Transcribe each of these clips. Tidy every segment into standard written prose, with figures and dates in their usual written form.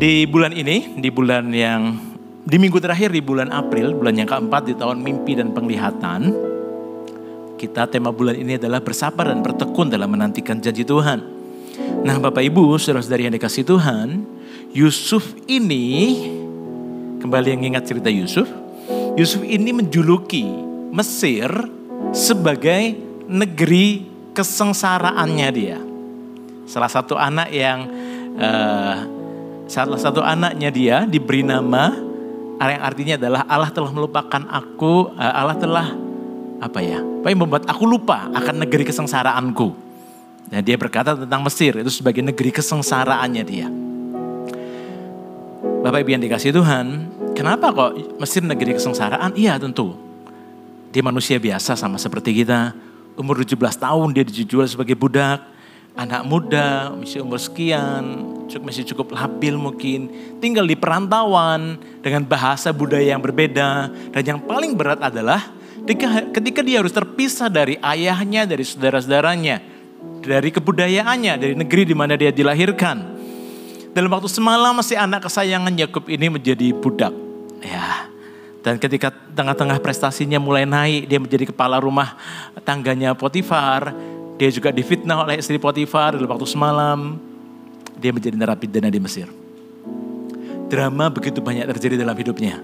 Di bulan ini, di minggu terakhir di bulan April, bulan yang keempat di tahun mimpi dan penglihatan, kita tema bulan ini adalah bersabar dan bertekun dalam menantikan janji Tuhan. Nah Bapak Ibu, saudara-saudari yang dikasihi Tuhan, Yusuf ini, kembali yang ingat cerita Yusuf ini menjuluki Mesir sebagai negeri kesengsaraannya dia. Salah satu anaknya dia diberi nama yang artinya adalah Allah telah melupakan aku, Allah telah membuat aku lupa akan negeri kesengsaraanku. Dan dia berkata tentang Mesir itu sebagai negeri kesengsaraannya dia. Bapak Ibu yang dikasihi Tuhan, kenapa kok Mesir negeri kesengsaraan? Iya tentu. Dia manusia biasa sama seperti kita. Umur 17 tahun dia dijual sebagai budak. Anak muda, masih umur sekian, masih cukup labil mungkin. Tinggal di perantauan dengan bahasa budaya yang berbeda. Dan yang paling berat adalah ketika dia harus terpisah dari ayahnya, dari saudara-saudaranya, dari kebudayaannya, dari negeri di mana dia dilahirkan. Dalam waktu semalam masih anak kesayangan Yakub ini menjadi budak. Ya. Dan ketika tengah-tengah prestasinya mulai naik, dia menjadi kepala rumah tangganya Potifar. Dia juga difitnah oleh istri Potifar dalam waktu semalam. Dia menjadi narapidana di Mesir. Drama begitu banyak terjadi dalam hidupnya.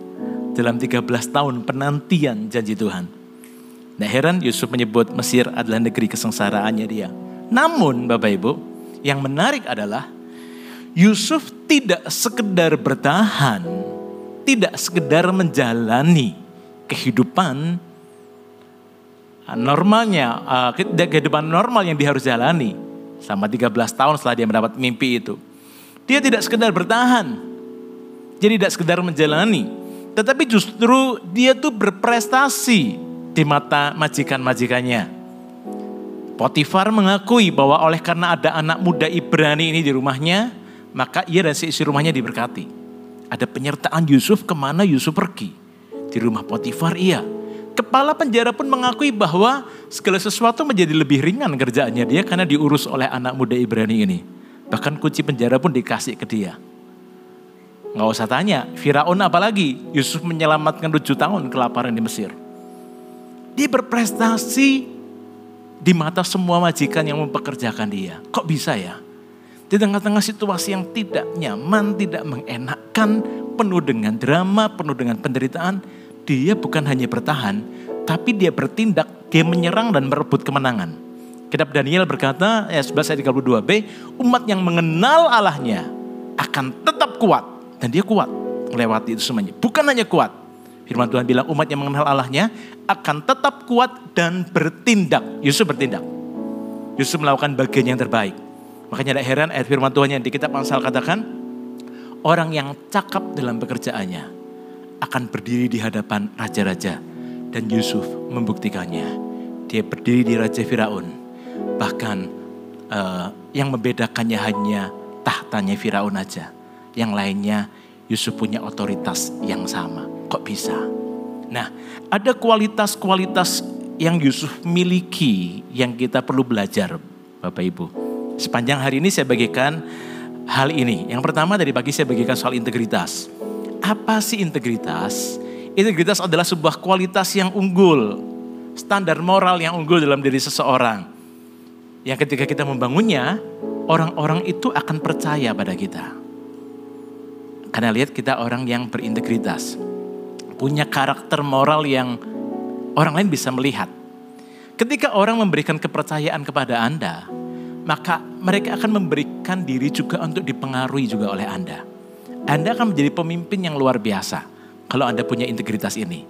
Dalam 13 tahun penantian janji Tuhan. Nah heran Yusuf menyebut Mesir adalah negeri kesengsaraannya dia. Namun Bapak Ibu, yang menarik adalah Yusuf tidak sekedar bertahan, tidak sekedar menjalani kehidupan normalnya, kehidupan normal yang dia harus jalani selama 13 tahun setelah dia mendapat mimpi itu. Dia tidak sekedar bertahan, jadi tidak sekedar menjalani, tetapi justru dia tuh berprestasi di mata majikan-majikannya. Potifar mengakui bahwa oleh karena ada anak muda Ibrani ini di rumahnya, maka ia dan si istri rumahnya diberkati. Ada penyertaan Yusuf kemana Yusuf pergi. Di rumah Potifar iya. Kepala penjara pun mengakui bahwa segala sesuatu menjadi lebih ringan kerjaannya dia karena diurus oleh anak muda Ibrani ini. Bahkan kunci penjara pun dikasih ke dia. Nggak usah tanya, Firaun apalagi, Yusuf menyelamatkan 7 tahun kelaparan di Mesir. Dia berprestasi di mata semua majikan yang mempekerjakan dia. Kok bisa ya? Di tengah-tengah situasi yang tidak nyaman, tidak mengenakkan, penuh dengan drama, penuh dengan penderitaan, dia bukan hanya bertahan, tapi dia bertindak, dia menyerang dan merebut kemenangan. Kitab Daniel berkata, ayat 11 ayat 32b, umat yang mengenal Allahnya akan tetap kuat. Dan dia kuat melewati itu semuanya. Bukan hanya kuat. Firman Tuhan bilang umat yang mengenal Allahnya akan tetap kuat dan bertindak. Yusuf bertindak. Yusuf melakukan bagian yang terbaik. Makanya tidak heran ayat firman Tuhan yang di kitab Amsal katakan, orang yang cakap dalam pekerjaannya akan berdiri di hadapan raja-raja. Dan Yusuf membuktikannya. Dia berdiri di Raja Firaun. Bahkan yang membedakannya hanya tahtanya Firaun aja. Yang lainnya Yusuf punya otoritas yang sama. Kok bisa? Nah, ada kualitas-kualitas yang Yusuf miliki yang kita perlu belajar, Bapak Ibu. Sepanjang hari ini saya bagikan hal ini. Yang pertama dari pagi saya bagikan soal integritas. Apa sih integritas? Integritas adalah sebuah kualitas yang unggul, standar moral yang unggul dalam diri seseorang. Yang ketika kita membangunnya, orang-orang itu akan percaya pada kita. Karena lihat kita orang yang berintegritas. Punya karakter moral yang orang lain bisa melihat. Ketika orang memberikan kepercayaan kepada Anda, maka mereka akan memberikan diri juga untuk dipengaruhi juga oleh Anda. Anda akan menjadi pemimpin yang luar biasa kalau Anda punya integritas ini.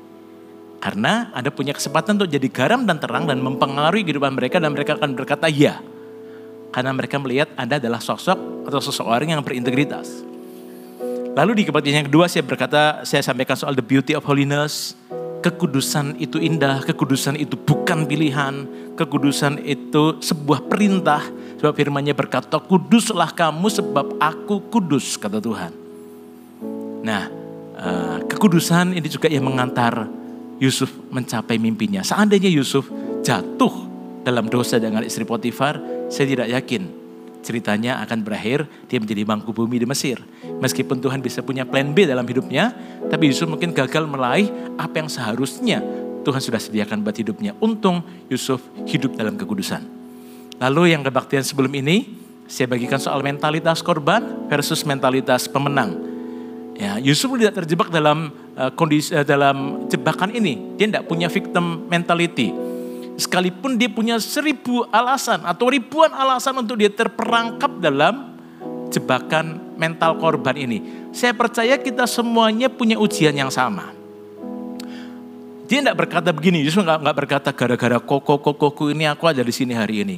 Karena Anda punya kesempatan untuk jadi garam dan terang dan mempengaruhi kehidupan mereka dan mereka akan berkata ya. Karena mereka melihat Anda adalah sosok atau seseorang yang berintegritas. Lalu di kebaktian yang kedua saya sampaikan soal the beauty of holiness. Kekudusan itu indah, kekudusan itu bukan pilihan, kekudusan itu sebuah perintah. Sebab firman-Nya berkata, kuduslah kamu sebab aku kudus, kata Tuhan. Nah, kekudusan ini juga yang mengantar Yusuf mencapai mimpinya. Seandainya Yusuf jatuh dalam dosa dengan istri Potifar, saya tidak yakin ceritanya akan berakhir dia menjadi mangku bumi di Mesir. Meskipun Tuhan bisa punya plan B dalam hidupnya, tapi Yusuf mungkin gagal meraih apa yang seharusnya Tuhan sudah sediakan buat hidupnya. Untung Yusuf hidup dalam kekudusan. Lalu yang kebaktian sebelum ini, saya bagikan soal mentalitas korban versus mentalitas pemenang. Ya, Yusuf tidak terjebak dalam kondisi dalam jebakan ini. Dia tidak punya victim mentality. Sekalipun dia punya 1000 alasan atau ribuan alasan untuk dia terperangkap dalam jebakan mental korban ini. Saya percaya kita semuanya punya ujian yang sama. Dia tidak berkata begini, Yusuf nggak berkata gara-gara koko ini aku ada di sini hari ini.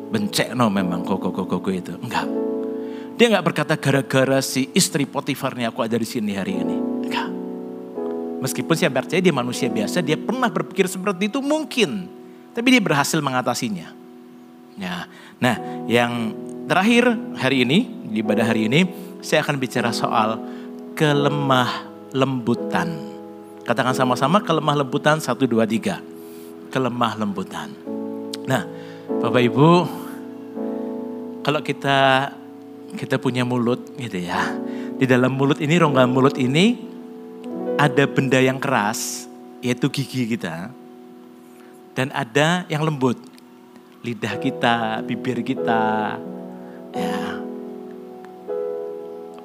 Bencek memang koko itu. Enggak. Dia nggak berkata gara-gara si istri Potifar ini aku ada di sini hari ini. Enggak. Meskipun saya percaya dia manusia biasa, dia pernah berpikir seperti itu mungkin. Tapi dia berhasil mengatasinya. Ya. Nah, yang terakhir hari ini, di ibadah hari ini, saya akan bicara soal kelemah lembutan. Katakan sama-sama kelemah lembutan 1, 2, 3. Kelemah lembutan. Nah, Bapak Ibu, kalau kita punya mulut gitu ya. Di dalam mulut ini, rongga mulut ini, ada benda yang keras, yaitu gigi kita. Dan ada yang lembut, lidah kita, bibir kita. Ya.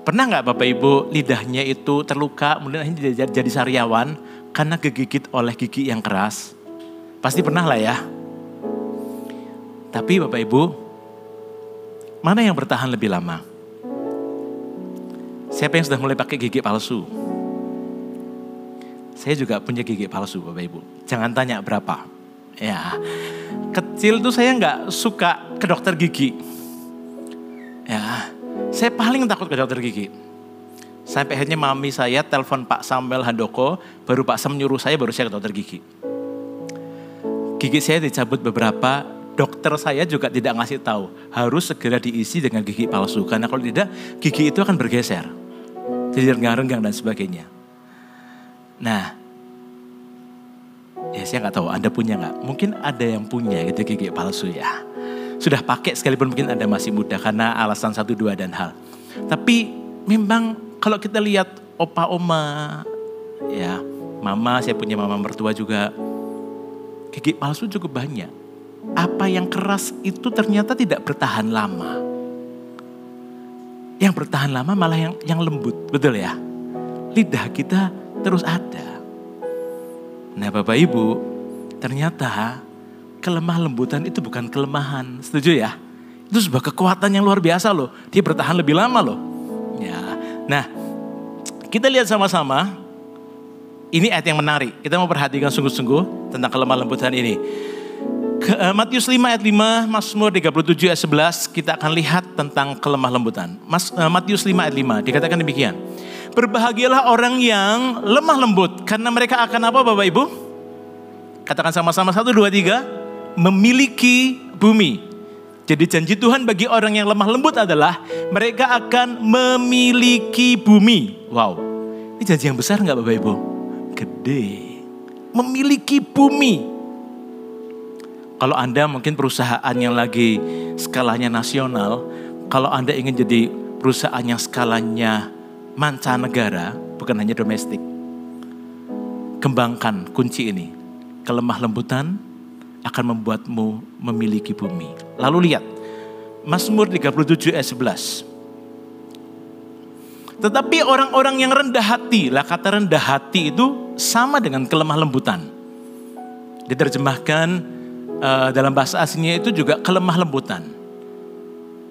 Pernah gak Bapak Ibu lidahnya itu terluka, kemudian akhirnya jadi sariawan karena kegigit oleh gigi yang keras? Pasti pernah lah ya. Tapi Bapak Ibu, mana yang bertahan lebih lama? Siapa yang sudah mulai pakai gigi palsu? Saya juga punya gigi palsu Bapak Ibu. Jangan tanya berapa. Ya, kecil tuh saya nggak suka ke dokter gigi. Ya, saya paling takut ke dokter gigi. Sampai akhirnya mami saya telepon Pak Samuel Handoko, baru Pak Sam nyuruh saya baru saya ke dokter gigi. Gigi saya dicabut beberapa, dokter saya juga tidak ngasih tahu. Harus segera diisi dengan gigi palsu. Karena kalau tidak, gigi itu akan bergeser. Jadi renggang-renggang dan sebagainya. Nah, ya saya nggak tahu Anda punya nggak? Mungkin ada yang punya gitu gigi palsu ya. Sudah pakai sekalipun mungkin Anda masih muda karena alasan 1, 2 dan hal. Tapi memang kalau kita lihat opa oma, ya mama, saya punya mama mertua juga, gigi palsu cukup banyak. Apa yang keras itu ternyata tidak bertahan lama. Yang bertahan lama malah yang lembut, betul ya? Lidah kita terus ada. Nah Bapak Ibu, ternyata kelemah lembutan itu bukan kelemahan, setuju ya? Itu sebuah kekuatan yang luar biasa loh. Dia bertahan lebih lama loh. Ya. Nah, kita lihat sama-sama. Ini ayat yang menarik. Kita mau perhatikan sungguh-sungguh tentang kelemah lembutan ini. Matius 5 ayat 5, Mazmur 37 ayat 11, kita akan lihat tentang kelemah lembutan. Matius 5 ayat 5, dikatakan demikian. Berbahagialah orang yang lemah lembut, karena mereka akan apa Bapak Ibu? Katakan sama-sama 1, 2, 3, memiliki bumi. Jadi janji Tuhan bagi orang yang lemah lembut adalah mereka akan memiliki bumi. Wow, ini janji yang besar gak Bapak Ibu? Gede. Memiliki bumi. Kalau Anda mungkin perusahaan yang lagi skalanya nasional, kalau Anda ingin jadi perusahaan yang skalanya mancanegara, bukan hanya domestik, kembangkan kunci ini. Kelemah lembutan akan membuatmu memiliki bumi. Lalu lihat, Mazmur 37 ayat 11. Tetapi orang-orang yang rendah hati, lah kata rendah hati itu sama dengan kelemah lembutan. Diterjemahkan dalam bahasa aslinya itu juga kelemah lembutan.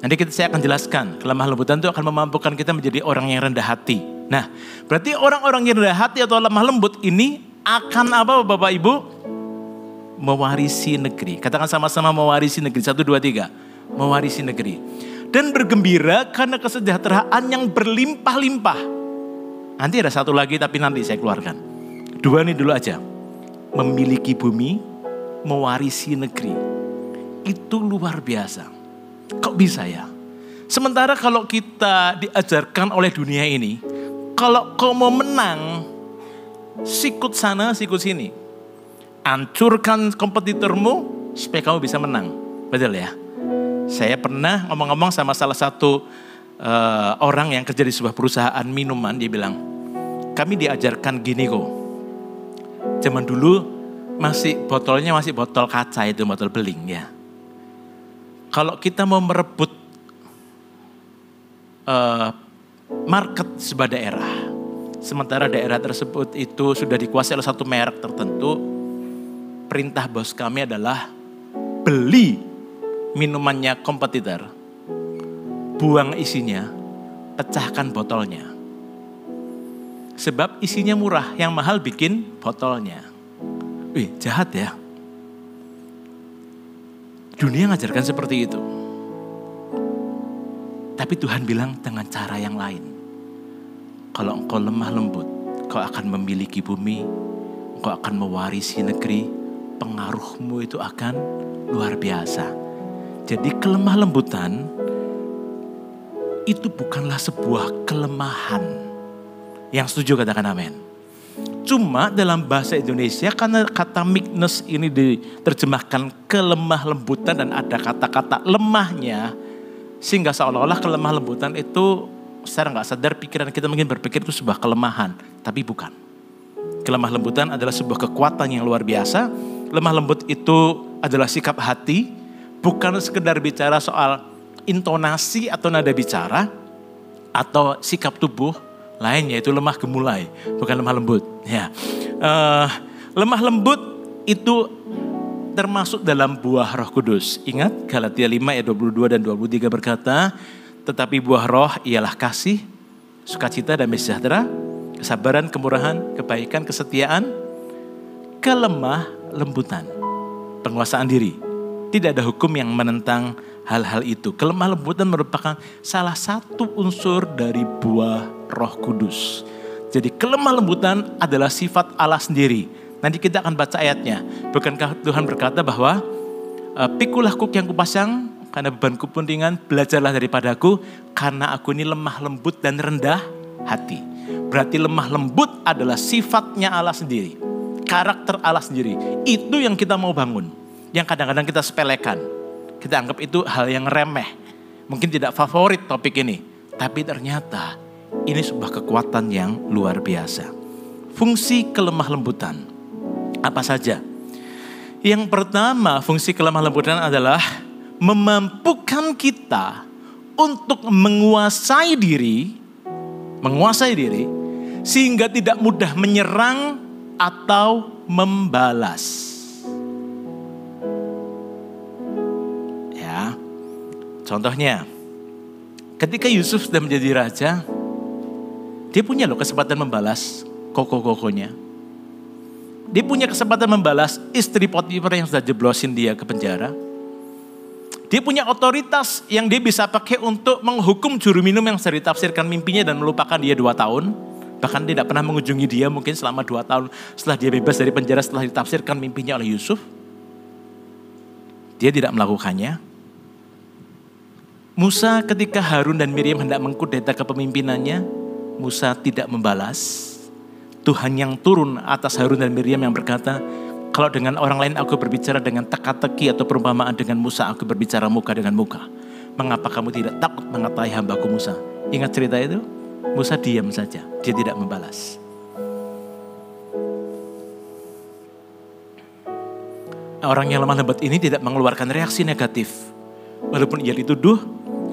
Nanti saya akan jelaskan, kelemah lembutan itu akan memampukan kita menjadi orang yang rendah hati. Nah, berarti orang-orang yang rendah hati atau lemah lembut ini akan apa Bapak Ibu? Mewarisi negeri. Katakan sama-sama mewarisi negeri. 1, 2, 3. Mewarisi negeri. Dan bergembira karena kesejahteraan yang berlimpah-limpah. Nanti ada satu lagi tapi nanti saya keluarkan. 2 ini dulu aja. Memiliki bumi, mewarisi negeri. Itu luar biasa. Kok bisa ya? Sementara kalau kita diajarkan oleh dunia ini, kalau kau mau menang, sikut sana, sikut sini. Hancurkan kompetitormu supaya kamu bisa menang. Betul ya? Saya pernah ngomong-ngomong sama salah satu orang yang kerja di sebuah perusahaan minuman, dia bilang, kami diajarkan gini kok. Zaman dulu botolnya masih botol kaca, itu botol beling ya. Kalau kita mau merebut market sebuah daerah, sementara daerah tersebut itu sudah dikuasai oleh satu merek tertentu, perintah bos kami adalah beli minumannya kompetitor, buang isinya, pecahkan botolnya. Sebab isinya murah, yang mahal bikin botolnya. Wih, jahat ya. Dunia ngajarkan seperti itu. Tapi Tuhan bilang dengan cara yang lain. Kalau engkau lemah lembut, kau akan memiliki bumi, engkau akan mewarisi negeri, pengaruhmu itu akan luar biasa. Jadi kelemah lembutan itu bukanlah sebuah kelemahan. Yang setuju katakan amin. Cuma dalam bahasa Indonesia karena kata meekness ini diterjemahkan kelemah lembutan dan ada kata-kata lemahnya, sehingga seolah-olah kelemah lembutan itu secara gak sadar pikiran kita mungkin berpikir itu sebuah kelemahan. Tapi bukan. Kelemah lembutan adalah sebuah kekuatan yang luar biasa. Lemah lembut itu adalah sikap hati, bukan sekedar bicara soal intonasi atau nada bicara, atau sikap tubuh lain, yaitu lemah gemulai, bukan lemah lembut. Ya, lemah lembut itu termasuk dalam buah Roh Kudus. Ingat Galatia 5 ayat 22 dan 23 berkata, tetapi buah roh ialah kasih, sukacita, damai sejahtera, kesabaran, kemurahan, kebaikan, kesetiaan, kelemah lembutan, penguasaan diri. Tidak ada hukum yang menentang hal-hal itu. Kelemah lembutan merupakan salah satu unsur dari buah Roh Kudus. Jadi kelemah lembutan adalah sifat Allah sendiri. Nanti kita akan baca ayatnya. Bukankah Tuhan berkata bahwa pikulah kuk yang kupasang karena bebanku pun ringan, belajarlah daripadaku karena aku ini lemah lembut dan rendah hati. Berarti lemah lembut adalah sifatnya Allah sendiri. Karakter Allah sendiri. Itu yang kita mau bangun. Yang kadang-kadang kita sepelekan. Kita anggap itu hal yang remeh. Mungkin tidak favorit topik ini. Tapi ternyata ini sebuah kekuatan yang luar biasa. Fungsi kelemah lembutan. Apa saja? Yang pertama, fungsi kelemah lembutan adalah memampukan kita untuk menguasai diri, sehingga tidak mudah menyerang atau membalas. Ya, contohnya, ketika Yusuf sudah menjadi raja, dia punya kesempatan membalas koko-kokonya. Dia punya kesempatan membalas istri Potifar yang sudah jeblosin dia ke penjara. Dia punya otoritas yang dia bisa pakai untuk menghukum juru minum yang sudah ditafsirkan mimpinya dan melupakan dia 2 tahun. Bahkan tidak pernah mengunjungi dia mungkin selama 2 tahun setelah dia bebas dari penjara setelah ditafsirkan mimpinya oleh Yusuf. Dia tidak melakukannya. Musa ketika Harun dan Miriam hendak mengkudeta kepemimpinannya, Musa tidak membalas. Tuhan yang turun atas Harun dan Miriam yang berkata, kalau dengan orang lain aku berbicara dengan teka-teki atau perumpamaan, dengan Musa aku berbicara muka dengan muka. Mengapa kamu tidak takut mengatai hambaku Musa? Ingat cerita itu? Musa diam saja, dia tidak membalas. Orang yang lemah lembut ini tidak mengeluarkan reaksi negatif. Walaupun ia dituduh,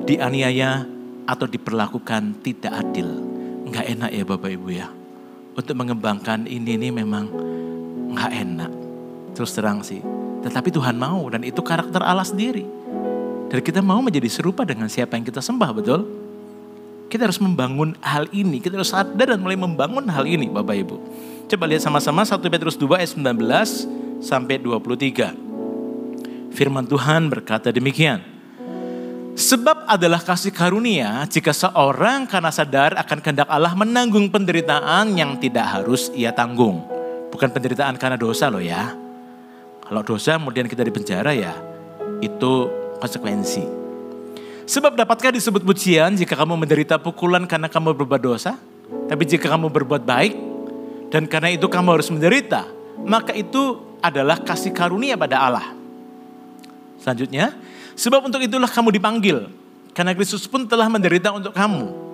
dianiaya, atau diperlakukan tidak adil. Enggak enak ya Bapak Ibu ya. Untuk mengembangkan ini memang enggak enak. Terus terang sih. Tetapi Tuhan mau dan itu karakter Allah sendiri. Dan kita mau menjadi serupa dengan siapa yang kita sembah, betul? Kita harus membangun hal ini. Kita harus sadar dan mulai membangun hal ini Bapak Ibu. Coba lihat sama-sama 1 Petrus 2 ayat 19 sampai 23. Firman Tuhan berkata demikian. Sebab adalah kasih karunia jika seorang karena sadar akan kehendak Allah menanggung penderitaan yang tidak harus ia tanggung. Bukan penderitaan karena dosa loh ya. Kalau dosa kemudian kita di penjara ya itu konsekuensi. Sebab dapatkah disebut pujian jika kamu menderita pukulan karena kamu berbuat dosa? Tapi jika kamu berbuat baik dan karena itu kamu harus menderita, maka itu adalah kasih karunia pada Allah. Selanjutnya, Sebab untuk itulah kamu dipanggil. Karena Kristus pun telah menderita untuk kamu.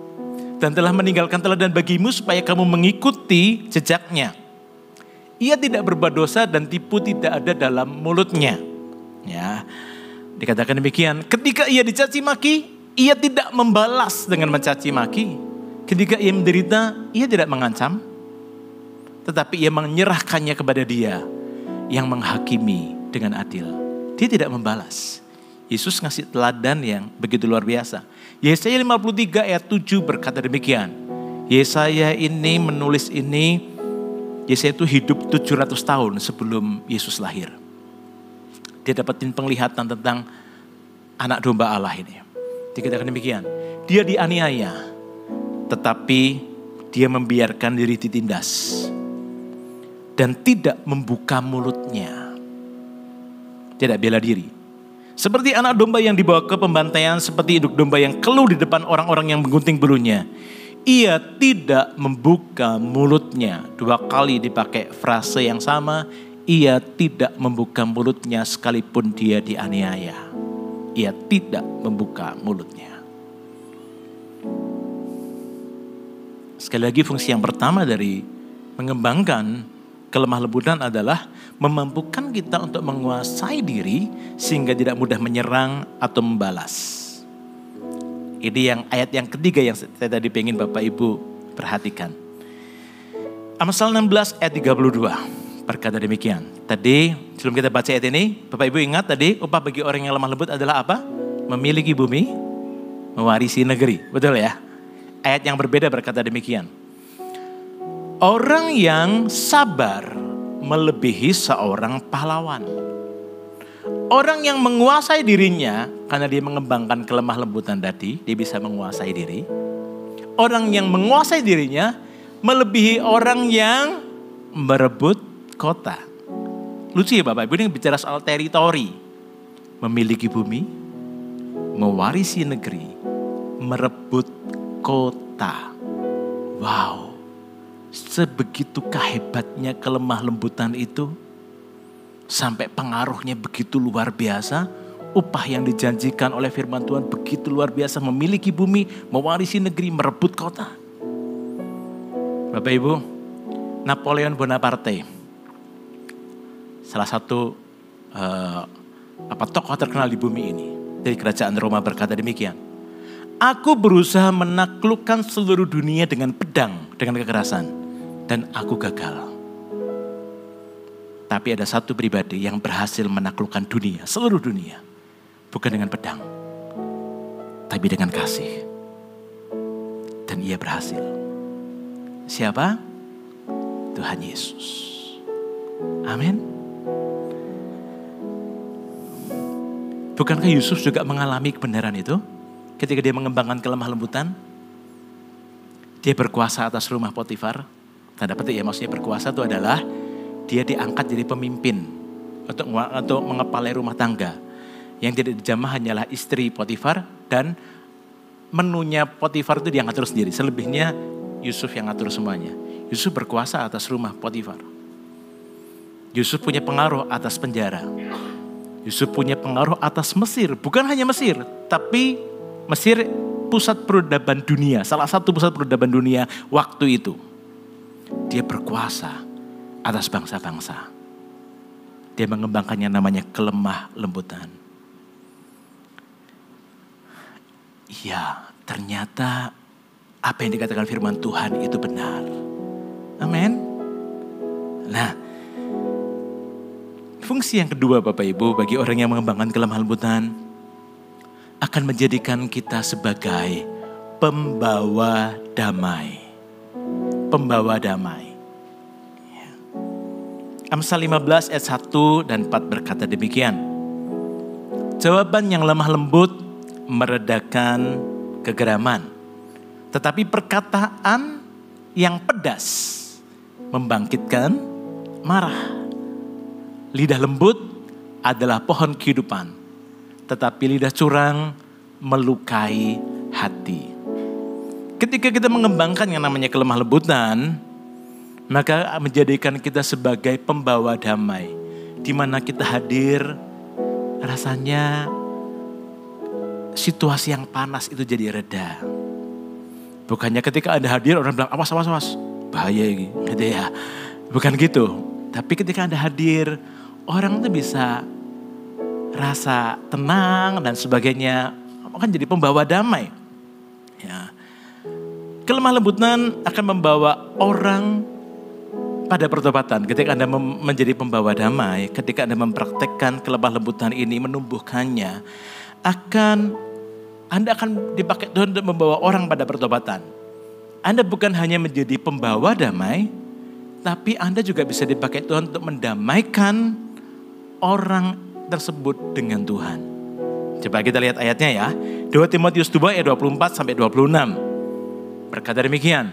Dan telah meninggalkan teladan bagimu supaya kamu mengikuti jejaknya. Ia tidak berbuat dosa dan tipu tidak ada dalam mulutnya. Ya, dikatakan demikian. Ketika ia dicaci maki, ia tidak membalas dengan mencaci maki. Ketika ia menderita, ia tidak mengancam. Tetapi ia menyerahkannya kepada Dia yang menghakimi dengan adil. Dia tidak membalas. Yesus ngasih teladan yang begitu luar biasa. Yesaya 53 ayat 7 berkata demikian. Yesaya ini menulis ini, Yesaya itu hidup 700 tahun sebelum Yesus lahir. Dia dapetin penglihatan tentang anak domba Allah ini. Dikatakan demikian. Dia dianiaya, tetapi dia membiarkan diri ditindas. Dan tidak membuka mulutnya. Tidak bela diri. Seperti anak domba yang dibawa ke pembantaian, seperti induk domba yang keluh di depan orang-orang yang menggunting bulunya. Ia tidak membuka mulutnya. 2 kali dipakai frase yang sama. Ia tidak membuka mulutnya sekalipun dia dianiaya. Ia tidak membuka mulutnya. Sekali lagi fungsi yang pertama dari mengembangkan kelemah lembutan adalah memampukan kita untuk menguasai diri sehingga tidak mudah menyerang atau membalas. Ini yang ayat yang ketiga yang saya tadi pengen Bapak Ibu perhatikan. Amsal 16 ayat 32 berkata demikian. Tadi sebelum kita baca ayat ini, Bapak Ibu ingat tadi upah bagi orang yang lemah lembut adalah apa? Memiliki bumi, mewarisi negeri. Betul ya? Ayat yang berbeda berkata demikian. Orang yang sabar melebihi seorang pahlawan. Orang yang menguasai dirinya karena dia mengembangkan kelemah lembutan tadi, dia bisa menguasai diri. Orang yang menguasai dirinya melebihi orang yang merebut kota. Lucu ya Bapak Ibu, ini bicara soal teritori. Memiliki bumi, mewarisi negeri, merebut kota. Wow. Sebegitukah hebatnya kelemah lembutan itu? Sampai pengaruhnya begitu luar biasa. Upah yang dijanjikan oleh firman Tuhan begitu luar biasa. Memiliki bumi, mewarisi negeri, merebut kota. Bapak Ibu, Napoleon Bonaparte, salah satu tokoh terkenal di bumi ini, dari kerajaan Roma berkata demikian. Aku berusaha menaklukkan seluruh dunia dengan pedang, dengan kekerasan. Dan aku gagal. Tapi ada satu pribadi yang berhasil menaklukkan dunia, seluruh dunia. Bukan dengan pedang, tapi dengan kasih. Dan ia berhasil. Siapa? Tuhan Yesus. Amin. Bukankah Yusuf juga mengalami kebenaran itu? Ketika dia mengembangkan kelemah lembutan. Dia berkuasa atas rumah Potifar. Tanda petik ya, maksudnya berkuasa itu adalah dia diangkat jadi pemimpin untuk mengepalai rumah tangga. Yang tidak dijamah hanyalah istri Potifar dan menunya Potifar itu dia ngatur sendiri. Selebihnya Yusuf yang ngatur semuanya. Yusuf berkuasa atas rumah Potifar. Yusuf punya pengaruh atas penjara. Yusuf punya pengaruh atas Mesir. Bukan hanya Mesir, tapi Mesir pusat peradaban dunia. Salah satu pusat peradaban dunia waktu itu. Dia berkuasa atas bangsa-bangsa. Dia mengembangkannya namanya kelemah lembutan. Iya, ternyata apa yang dikatakan firman Tuhan itu benar. Amin. Nah, fungsi yang kedua Bapak Ibu bagi orang yang mengembangkan kelemah lembutan akan menjadikan kita sebagai pembawa damai. Pembawa damai. Amsal 15 ayat 1 dan 4 berkata demikian. Jawaban yang lemah lembut meredakan kegeraman. Tetapi perkataan yang pedas membangkitkan marah. Lidah lembut adalah pohon kehidupan. Tetapi lidah curang melukai hati. Ketika kita mengembangkan yang namanya kelemah lembutan, maka menjadikan kita sebagai pembawa damai. Di mana kita hadir, rasanya situasi yang panas itu jadi reda. Bukannya ketika Anda hadir orang bilang awas, bahaya gitu ya. Bukan gitu. Tapi ketika Anda hadir, orang tuh bisa rasa tenang dan sebagainya. Akan jadi pembawa damai. Ya. Kelemah lembutan akan membawa orang pada pertobatan. Ketika Anda menjadi pembawa damai, ketika Anda mempraktekkan kelemah lembutan ini, menumbuhkannya, Anda akan dipakai Tuhan untuk membawa orang pada pertobatan. Anda bukan hanya menjadi pembawa damai, tapi Anda juga bisa dipakai Tuhan untuk mendamaikan orang tersebut dengan Tuhan. Coba kita lihat ayatnya ya. 2 Timotius 2 ayat 24 sampai 26. Berkata demikian.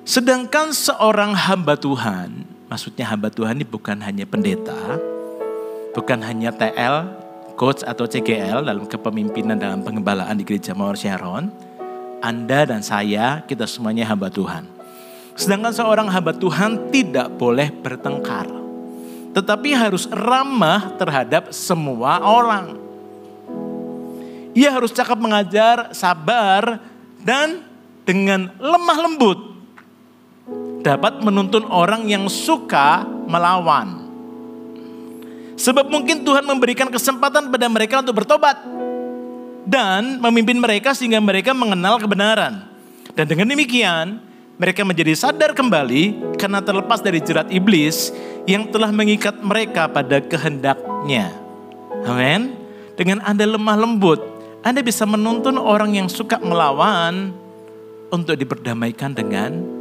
Sedangkan seorang hamba Tuhan, maksudnya hamba Tuhan ini bukan hanya pendeta, bukan hanya TL, coach atau CGL dalam kepemimpinan dalam pengembalaan di Gereja Mawar Sharon. Anda dan saya, kita semuanya hamba Tuhan. Sedangkan seorang hamba Tuhan tidak boleh bertengkar, tetapi harus ramah terhadap semua orang. Ia harus cakap mengajar, sabar, dan dengan lemah lembut dapat menuntun orang yang suka melawan. Sebab mungkin Tuhan memberikan kesempatan pada mereka untuk bertobat dan memimpin mereka sehingga mereka mengenal kebenaran. Dan dengan demikian mereka menjadi sadar kembali karena terlepas dari jerat iblis yang telah mengikat mereka pada kehendaknya. Amin. Dengan Anda lemah lembut, Anda bisa menuntun orang yang suka melawan untuk diperdamaikan dengan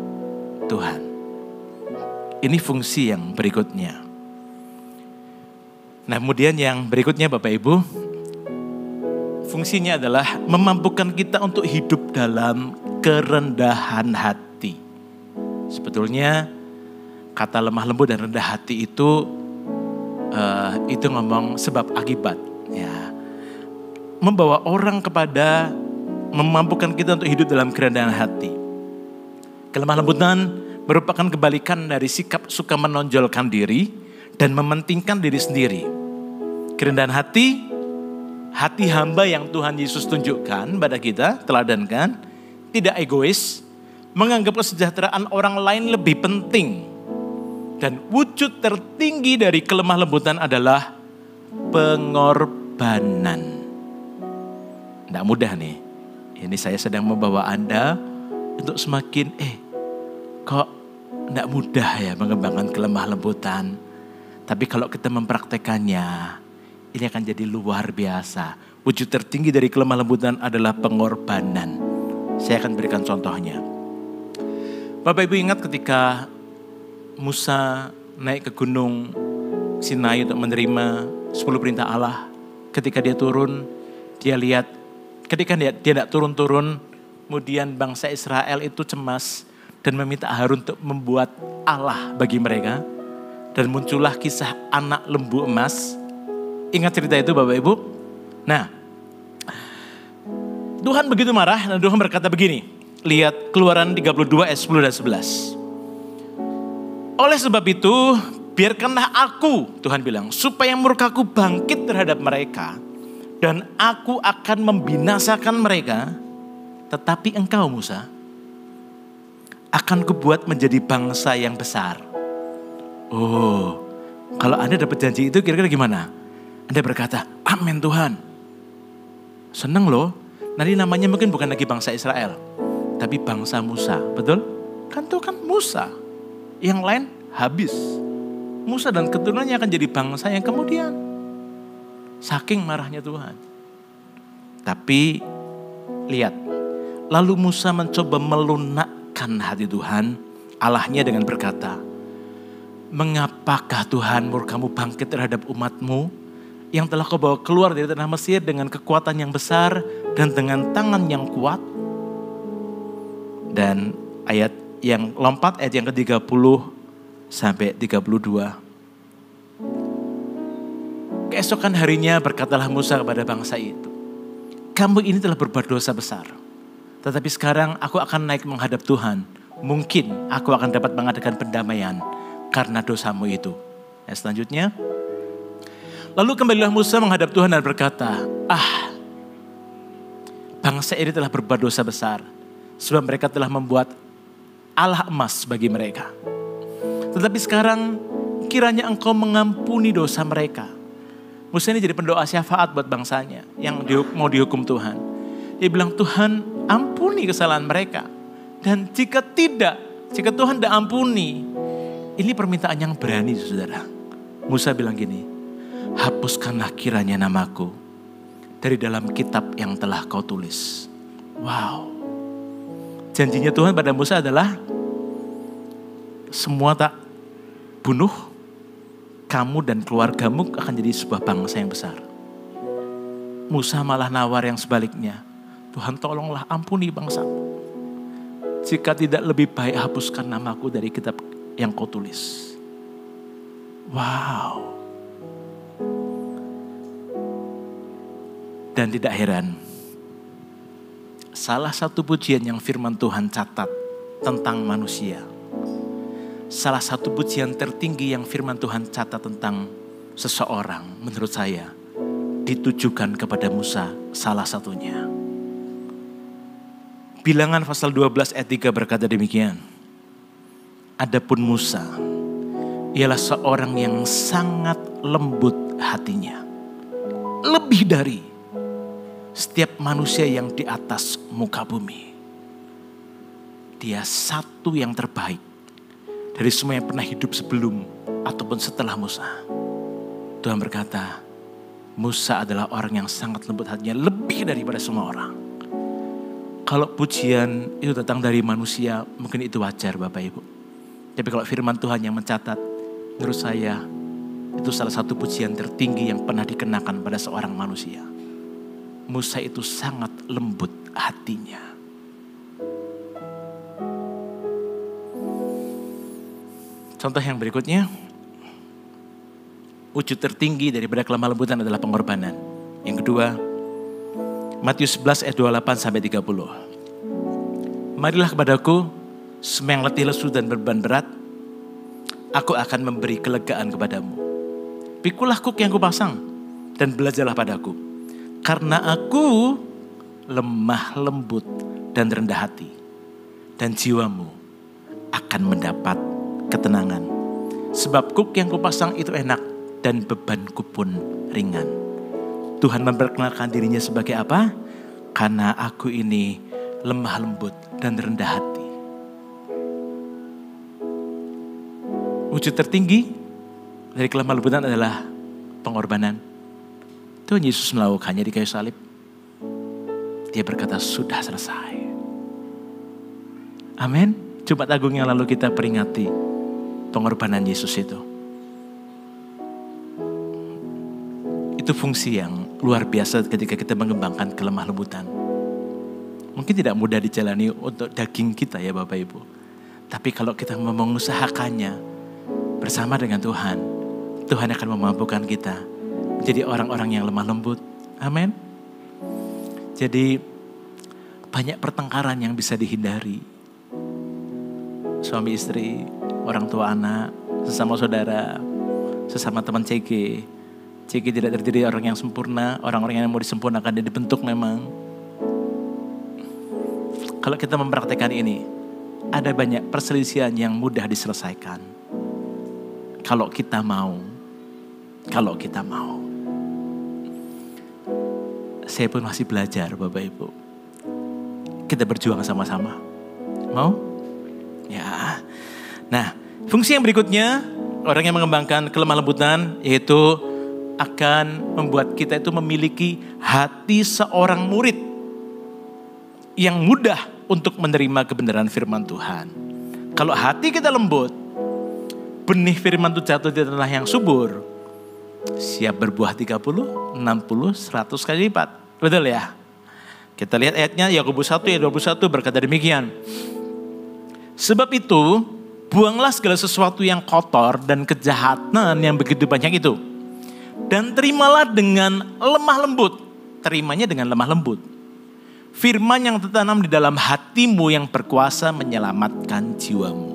Tuhan. Ini fungsi yang berikutnya. Nah, kemudian yang berikutnya Bapak Ibu, fungsinya adalah memampukan kita untuk hidup dalam kerendahan hati. Sebetulnya kata lemah lembut dan rendah hati itu ngomong sebab akibat. Ya. Membawa orang kepada memampukan kita untuk hidup dalam kerendahan hati. Kelemah lembutan merupakan kebalikan dari sikap suka menonjolkan diri dan mementingkan diri sendiri. Kerendahan hati hamba yang Tuhan Yesus tunjukkan pada kita, teladankan, tidak egois, menganggap kesejahteraan orang lain lebih penting. Dan wujud tertinggi dari kelemah lembutan adalah pengorbanan. Tidak mudah nih. Ini saya sedang membawa Anda untuk semakin, kok tidak mudah ya mengembangkan kelemah lembutan. Tapi kalau kita mempraktekannya, ini akan jadi luar biasa. Wujud tertinggi dari kelemah lembutan adalah pengorbanan. Saya akan berikan contohnya. Bapak Ibu ingat ketika Musa naik ke gunung Sinai untuk menerima 10 perintah Allah. Ketika dia turun, dia lihat, ketika dia tidak turun-turun, kemudian bangsa Israel itu cemas dan meminta Harun untuk membuat Allah bagi mereka. Dan muncullah kisah anak lembu emas. Ingat cerita itu Bapak Ibu? Nah, Tuhan begitu marah dan Tuhan berkata begini. Lihat Keluaran 32 ayat 10 dan 11. Oleh sebab itu, biarkanlah aku, Tuhan bilang, supaya murkaku bangkit terhadap mereka. Dan aku akan membinasakan mereka. Tetapi engkau Musa, akan kubuat menjadi bangsa yang besar. Oh, kalau Anda dapat janji itu kira-kira gimana? Anda berkata, amin Tuhan. Senang loh, nanti namanya mungkin bukan lagi bangsa Israel. Tapi bangsa Musa, betul? Kan itu kan Musa. Yang lain habis. Musa dan keturunannya akan jadi bangsa yang kemudian. Saking marahnya Tuhan. Tapi lihat, lalu Musa mencoba melunakkan hati Tuhan, Allahnya dengan berkata, mengapakah Tuhan murkamu bangkit terhadap umatmu yang telah kau bawa keluar dari tanah Mesir dengan kekuatan yang besar dan dengan tangan yang kuat? Dan ayat yang lompat, ayat yang ke-30 sampai 32. Keesokan harinya berkatalah Musa kepada bangsa itu, kamu ini telah berbuat dosa besar. Tetapi sekarang aku akan naik menghadap Tuhan. Mungkin aku akan dapat mengadakan pendamaian karena dosamu itu. Selanjutnya, lalu kembalilah Musa menghadap Tuhan dan berkata, bangsa ini telah berbuat dosa besar. Sebab mereka telah membuat Allah emas bagi mereka. Tetapi sekarang kiranya engkau mengampuni dosa mereka. Musa ini jadi pendoa syafaat buat bangsanya yang mau dihukum Tuhan. Dia bilang, Tuhan ampuni kesalahan mereka. Dan jika Tuhan tidak ampuni, ini permintaan yang berani saudara. Musa bilang gini, hapuskanlah kiranya namaku dari dalam kitab yang telah kau tulis. Wow. Janjinya Tuhan pada Musa adalah, semua tak bunuh, kamu dan keluargamu akan jadi sebuah bangsa yang besar. Musa malah nawar yang sebaliknya. Tuhan tolonglah ampuni bangsa. Jika tidak lebih baik hapuskan namaku dari kitab yang kau tulis. Wow. Dan tidak heran. Salah satu pujian yang firman Tuhan catat tentang manusia. Salah satu pujian tertinggi yang firman Tuhan catat tentang seseorang, menurut saya, ditujukan kepada Musa salah satunya. Bilangan pasal 12 ayat 3 berkata demikian. Adapun Musa, ialah seorang yang sangat lembut hatinya. Lebih dari setiap manusia yang di atas muka bumi. Dia satu yang terbaik dari semua yang pernah hidup sebelum ataupun setelah Musa. Tuhan berkata, Musa adalah orang yang sangat lembut hatinya, lebih daripada semua orang. Kalau pujian itu datang dari manusia, mungkin itu wajar Bapak Ibu. Tapi kalau firman Tuhan yang mencatat, menurut saya itu salah satu pujian tertinggi yang pernah dikenakan pada seorang manusia. Musa itu sangat lembut hatinya. Contoh yang berikutnya, wujud tertinggi daripada kelemah lembutan adalah pengorbanan. Yang kedua, Matius 11 ayat 28 sampai 30. Marilah kepadaku semua yang letih lesu dan beban berat, aku akan memberi kelegaan kepadamu. Pikulah kuk yang kupasang dan belajarlah padaku, karena aku lemah lembut dan rendah hati, dan jiwamu akan mendapat ketenangan. Sebab kuk yang kupasang itu enak dan bebanku pun ringan. Tuhan memperkenalkan dirinya sebagai apa? Karena aku ini lemah lembut dan rendah hati. Wujud tertinggi dari kelemah lembutan adalah pengorbanan. Tuhan Yesus melakukannya di kayu salib. Dia berkata, sudah selesai. Amin. Jumat Agung yang lalu kita peringati pengorbanan Yesus itu. Itu fungsi yang luar biasa ketika kita mengembangkan kelemah lembutan. Mungkin tidak mudah dijalani untuk daging kita ya Bapak Ibu. Tapi kalau kita mengusahakannya bersama dengan Tuhan, Tuhan akan memampukan kita menjadi orang-orang yang lemah lembut. Amin. Jadi banyak pertengkaran yang bisa dihindari. Suami istri, orang tua anak, sesama saudara, sesama teman CG. CG tidak terdiri orang yang sempurna, orang-orang yang mau disempurnakan dan dibentuk memang. Kalau kita mempraktekkan ini, ada banyak perselisihan yang mudah diselesaikan. Kalau kita mau. Saya pun masih belajar Bapak Ibu. Kita berjuang sama-sama. Mau? Ya. Nah, fungsi yang berikutnya, orang yang mengembangkan kelemah lembutan, yaitu akan membuat kita itu memiliki hati seorang murid yang mudah untuk menerima kebenaran firman Tuhan. Kalau hati kita lembut, benih firman itu jatuh di tanah yang subur, siap berbuah 30, 60, 100 kali lipat. Betul ya? Kita lihat ayatnya, Yakobus 1 ayat 21 berkata demikian. Sebab itu, buanglah segala sesuatu yang kotor dan kejahatan yang begitu banyak itu. Dan terimalah dengan lemah lembut. Terimanya dengan lemah lembut. Firman yang tertanam di dalam hatimu yang berkuasa menyelamatkan jiwamu.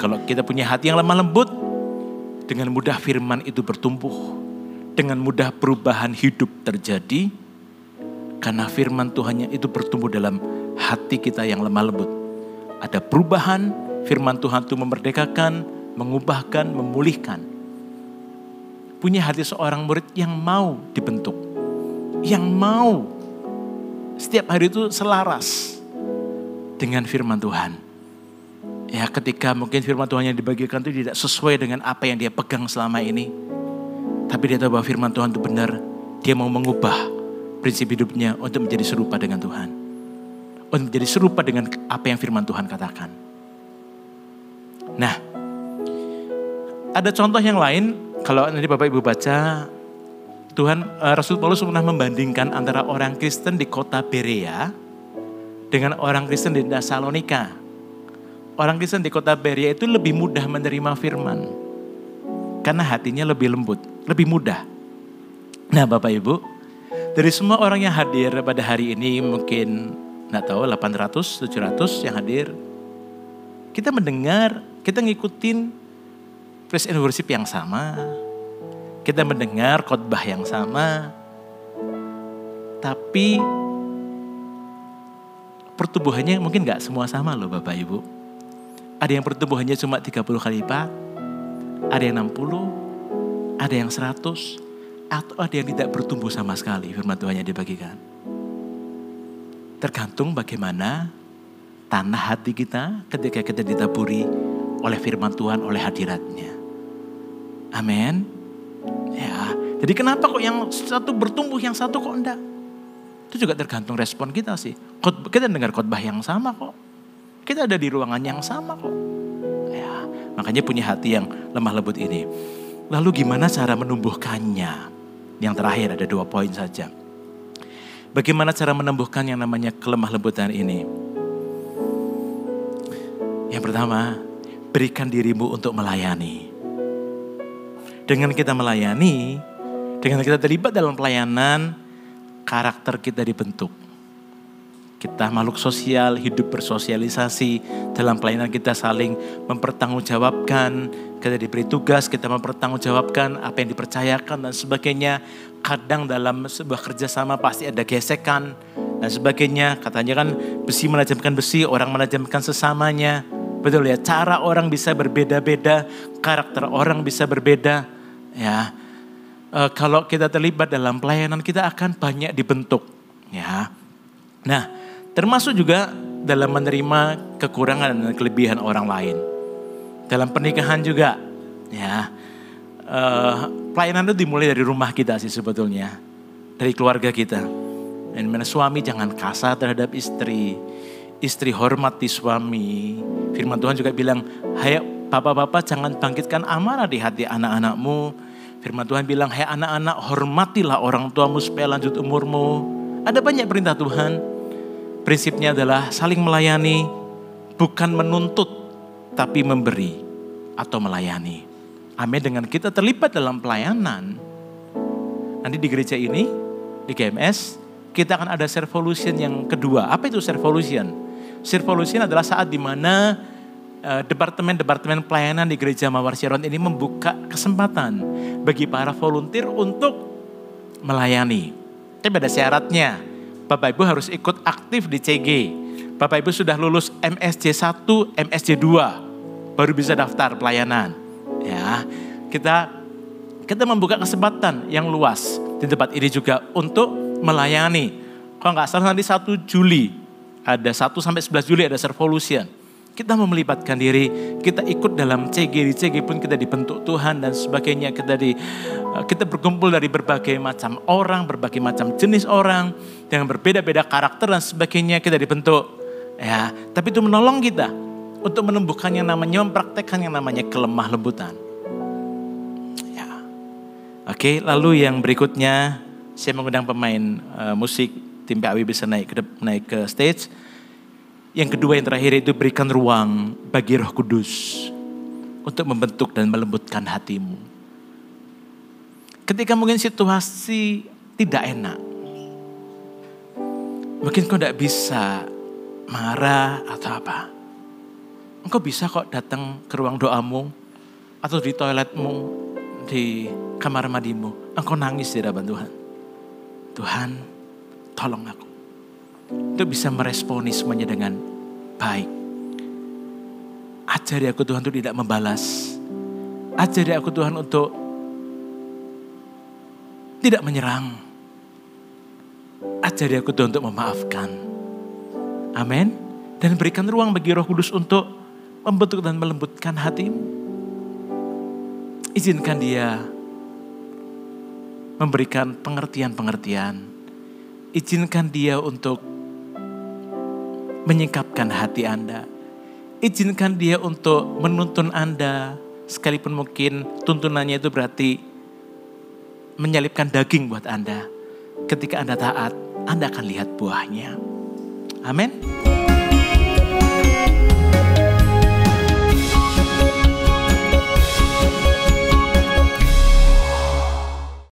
Kalau kita punya hati yang lemah lembut, dengan mudah firman itu bertumbuh. Dengan mudah perubahan hidup terjadi. Karena firman Tuhannya itu bertumbuh dalam hati kita yang lemah lembut. Ada perubahan, firman Tuhan itu memerdekakan, mengubahkan, memulihkan. Punya hati seorang murid yang mau dibentuk. Yang mau setiap hari itu selaras dengan firman Tuhan. Ya, ketika mungkin firman Tuhan yang dibagikan itu tidak sesuai dengan apa yang dia pegang selama ini. Tapi dia tahu bahwa firman Tuhan itu benar. Dia mau mengubah prinsip hidupnya untuk menjadi serupa dengan Tuhan. Untuk menjadi serupa dengan apa yang firman Tuhan katakan. Nah, ada contoh yang lain. Kalau nanti Bapak Ibu baca, Rasul Paulus pernah membandingkan antara orang Kristen di kota Berea dengan orang Kristen di Tesalonika. Orang Kristen di kota Berea itu lebih mudah menerima firman. Karena hatinya lebih lembut, lebih mudah. Nah Bapak Ibu, dari semua orang yang hadir pada hari ini, mungkin gak tahu 800, 700 yang hadir. Kita mendengar, kita ngikutin praise and worship yang sama. Kita mendengar khotbah yang sama. Tapi pertumbuhannya mungkin gak semua sama loh Bapak Ibu. Ada yang pertumbuhannya cuma 30 kali lipat, ada yang 60, ada yang 100, atau ada yang tidak bertumbuh sama sekali firman Tuhan yang dibagikan. Tergantung bagaimana tanah hati kita ketika kita ditaburi oleh firman Tuhan, oleh hadiratnya. Amin. Ya, jadi kenapa kok yang satu bertumbuh, yang satu kok enggak? Itu juga tergantung respon kita sih. Kita dengar khotbah yang sama kok. Kita ada di ruangan yang sama kok. Ya, makanya punya hati yang lemah lembut ini. Lalu gimana cara menumbuhkannya? Yang terakhir ada 2 poin saja. Bagaimana cara menumbuhkan yang namanya kelemah lembutan ini? Yang pertama, berikan dirimu untuk melayani. Dengan kita melayani, dengan kita terlibat dalam pelayanan, karakter kita dibentuk. Kita makhluk sosial, hidup bersosialisasi. Dalam pelayanan kita saling mempertanggungjawabkan. Kita diberi tugas, kita mempertanggungjawabkan apa yang dipercayakan dan sebagainya. Kadang dalam sebuah kerjasama pasti ada gesekan dan sebagainya. Katanya kan besi menajamkan besi, orang menajamkan sesamanya. Betul ya, cara orang bisa berbeda-beda, karakter orang bisa berbeda. Ya, kalau kita terlibat dalam pelayanan kita akan banyak dibentuk. Ya, nah termasuk juga dalam menerima kekurangan dan kelebihan orang lain. Dalam pernikahan juga, ya, pelayanan itu dimulai dari rumah kita sih sebetulnya, dari keluarga kita. Dan mana suami jangan kasar terhadap istri, istri hormati suami. Firman Tuhan juga bilang, hai bapak-bapak jangan bangkitkan amarah di hati anak-anakmu. Firman Tuhan bilang, hai anak-anak hormatilah orang tuamu supaya lanjut umurmu. Ada banyak perintah Tuhan. Prinsipnya adalah saling melayani, bukan menuntut, tapi memberi atau melayani. Amin, dengan kita terlibat dalam pelayanan. Nanti di gereja ini, di GMS, kita akan ada Servolution yang kedua. Apa itu Servolution? Servolution adalah saat di mana departemen-departemen pelayanan di gereja Mawar Sharon ini membuka kesempatan bagi para volunteer untuk melayani. Tapi ada syaratnya. Bapak Ibu harus ikut aktif di CG. Bapak Ibu sudah lulus MSJ 1, MSJ 2, baru bisa daftar pelayanan. Ya, kita membuka kesempatan yang luas di tempat ini juga untuk melayani. Kalau nggak salah nanti 1 Juli, ada 1 sampai 11 Juli ada Servolution. Kita mau melibatkan diri, kita ikut dalam CG, di CG pun kita dibentuk Tuhan dan sebagainya. Kita berkumpul dari berbagai macam orang, berbagai macam jenis orang, dengan berbeda-beda karakter dan sebagainya kita dibentuk. Ya, tapi itu menolong kita untuk menumbuhkan yang namanya, mempraktekkan yang namanya kelemah lembutan. Ya. Oke, lalu yang berikutnya saya mengundang pemain musik tim PAW bisa naik ke stage. Yang kedua, yang terakhir itu berikan ruang bagi Roh Kudus untuk membentuk dan melembutkan hatimu. Ketika mungkin situasi tidak enak, mungkin kau tidak bisa marah atau apa. Engkau bisa kok datang ke ruang doamu atau di toiletmu, di kamar mandimu. Engkau nangis di hadapan Tuhan. Tuhan, Tolong aku untuk bisa meresponi semuanya dengan baik. Ajari aku Tuhan untuk tidak membalas. Ajari aku Tuhan untuk tidak menyerang. Ajari aku Tuhan untuk memaafkan. Amin. Dan berikan ruang bagi Roh Kudus untuk membentuk dan melembutkan hatimu. Izinkan dia memberikan pengertian-pengertian. Izinkan dia untuk menyingkapkan hati Anda. Izinkan dia untuk menuntun Anda. Sekalipun mungkin tuntunannya itu berarti menyalipkan daging buat Anda. Ketika Anda taat, Anda akan lihat buahnya. Amin.